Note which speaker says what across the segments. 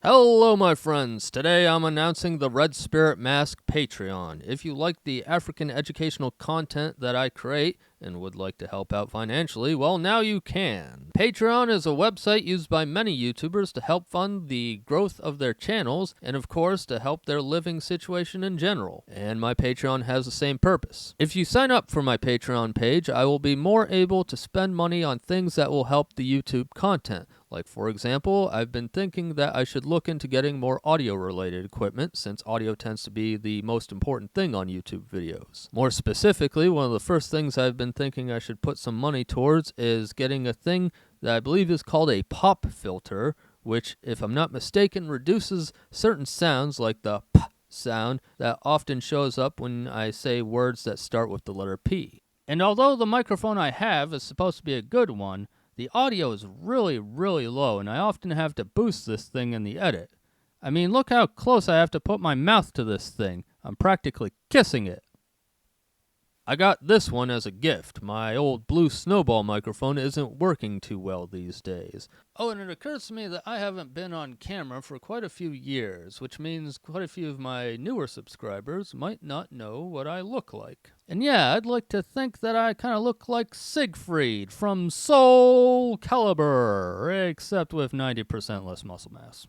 Speaker 1: Hello, my friends. Today I'm announcing the Red Spirit Mask Patreon. If you like the African educational content that I create and would like to help out financially, well, now you can. Patreon is a website used by many YouTubers to help fund the growth of their channels and, of course, to help their living situation in general. And my Patreon has the same purpose. If you sign up for my Patreon page, I will be more able to spend money on things that will help the YouTube content. Like, for example, I've been thinking that I should look into getting more audio-related equipment, since audio tends to be the most important thing on YouTube videos. More specifically, one of the first things I've been thinking I should put some money towards is getting a thing that I believe is called a pop filter, which, if I'm not mistaken, reduces certain sounds like the p sound that often shows up when I say words that start with the letter P. And although the microphone I have is supposed to be a good one, the audio is really low, and I often have to boost this thing in the edit. I mean, look how close I have to put my mouth to this thing. I'm practically kissing it. I got this one as a gift. My old blue snowball microphone isn't working too well these days. Oh, and it occurs to me that I haven't been on camera for quite a few years, which means quite a few of my newer subscribers might not know what I look like. And yeah, I'd like to think that I kind of look like Siegfried from Soul Calibur, except with 90% less muscle mass.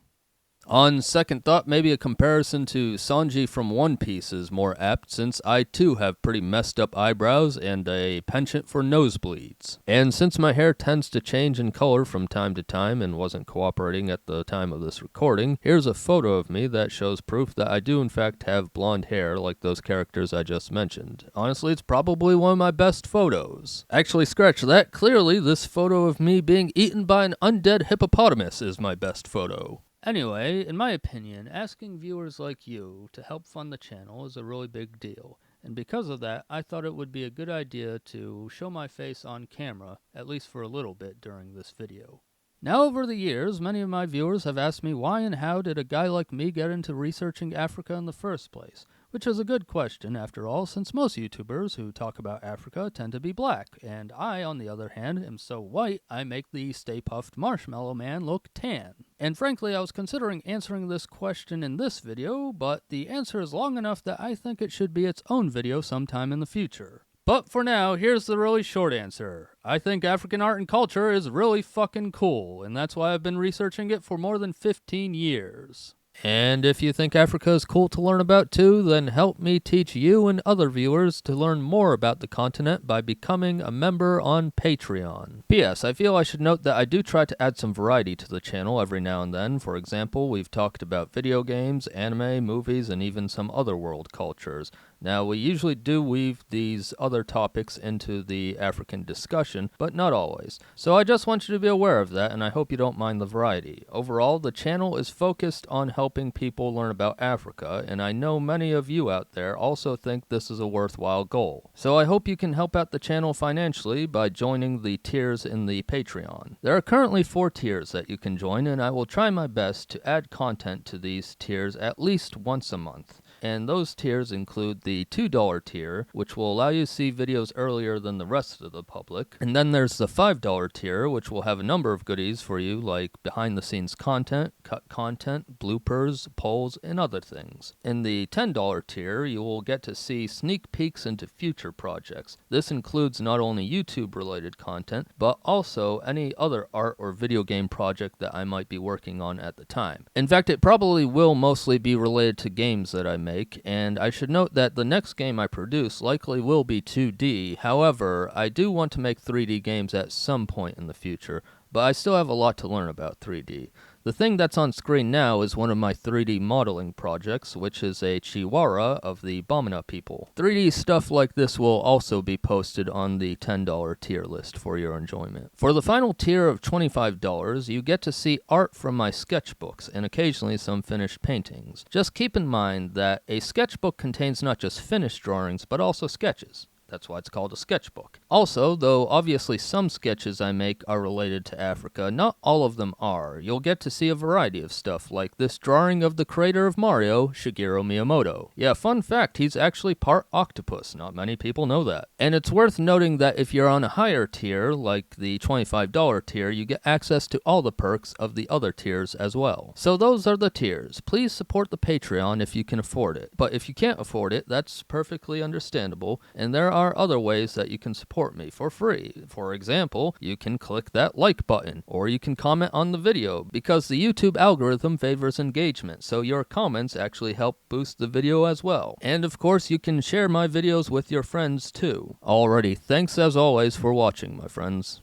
Speaker 1: On second thought, maybe a comparison to Sanji from One Piece is more apt, since I too have pretty messed up eyebrows and a penchant for nosebleeds. And since my hair tends to change in color from time to time and wasn't cooperating at the time of this recording, here's a photo of me that shows proof that I do in fact have blonde hair like those characters I just mentioned. Honestly, it's probably one of my best photos. Actually, scratch that. Clearly, this photo of me being eaten by an undead hippopotamus is my best photo. Anyway, in my opinion, asking viewers like you to help fund the channel is a really big deal, and because of that, I thought it would be a good idea to show my face on camera, at least for a little bit during this video. Now, over the years, many of my viewers have asked me why and how did a guy like me get into researching Africa in the first place, which is a good question after all, since most YouTubers who talk about Africa tend to be black, and I, on the other hand, am so white I make the Stay Puft Marshmallow Man look tan. And frankly, I was considering answering this question in this video, but the answer is long enough that I think it should be its own video sometime in the future. But for now, here's the really short answer. I think African art and culture is really fucking cool, and that's why I've been researching it for more than 15 years. And if you think Africa is cool to learn about too, then help me teach you and other viewers to learn more about the continent by becoming a member on Patreon. P.S. I feel I should note that I do try to add some variety to the channel every now and then. For example, we've talked about video games, anime, movies, and even some other world cultures. Now, we usually do weave these other topics into the African discussion, but not always. So I just want you to be aware of that, and I hope you don't mind the variety. Overall, the channel is focused on helping people learn about Africa, and I know many of you out there also think this is a worthwhile goal. So I hope you can help out the channel financially by joining the tiers in the Patreon. There are currently 4 tiers that you can join, and I will try my best to add content to these tiers at least once a month. And those tiers include the $2 tier, which will allow you to see videos earlier than the rest of the public. And then there's the $5 tier, which will have a number of goodies for you, like behind-the-scenes content, cut content, bloopers, polls, and other things. In the $10 tier, you will get to see sneak peeks into future projects. This includes not only YouTube-related content, but also any other art or video game project that I might be working on at the time. In fact, it probably will mostly be related to games that I make, and I should note that the next game I produce likely will be 2D. However, I do want to make 3D games at some point in the future, but I still have a lot to learn about 3D. The thing that's on screen now is one of my 3D modeling projects, which is a Chihuahua of the Bamana people. 3D stuff like this will also be posted on the $10 tier list for your enjoyment. For the final tier of $25, you get to see art from my sketchbooks and occasionally some finished paintings. Just keep in mind that a sketchbook contains not just finished drawings, but also sketches. That's why it's called a sketchbook. Also, though obviously some sketches I make are related to Africa, not all of them are. You'll get to see a variety of stuff, like this drawing of the creator of Mario, Shigeru Miyamoto. Yeah, fun fact, he's actually part octopus. Not many people know that. And it's worth noting that if you're on a higher tier, like the $25 tier, you get access to all the perks of the other tiers as well. So those are the tiers. Please support the Patreon if you can afford it. But if you can't afford it, that's perfectly understandable, and there are other ways that you can support me for free. For example, you can click that like button, or you can comment on the video, because the YouTube algorithm favors engagement, so your comments actually help boost the video as well. And of course, you can share my videos with your friends too. Alrighty, thanks as always for watching, my friends.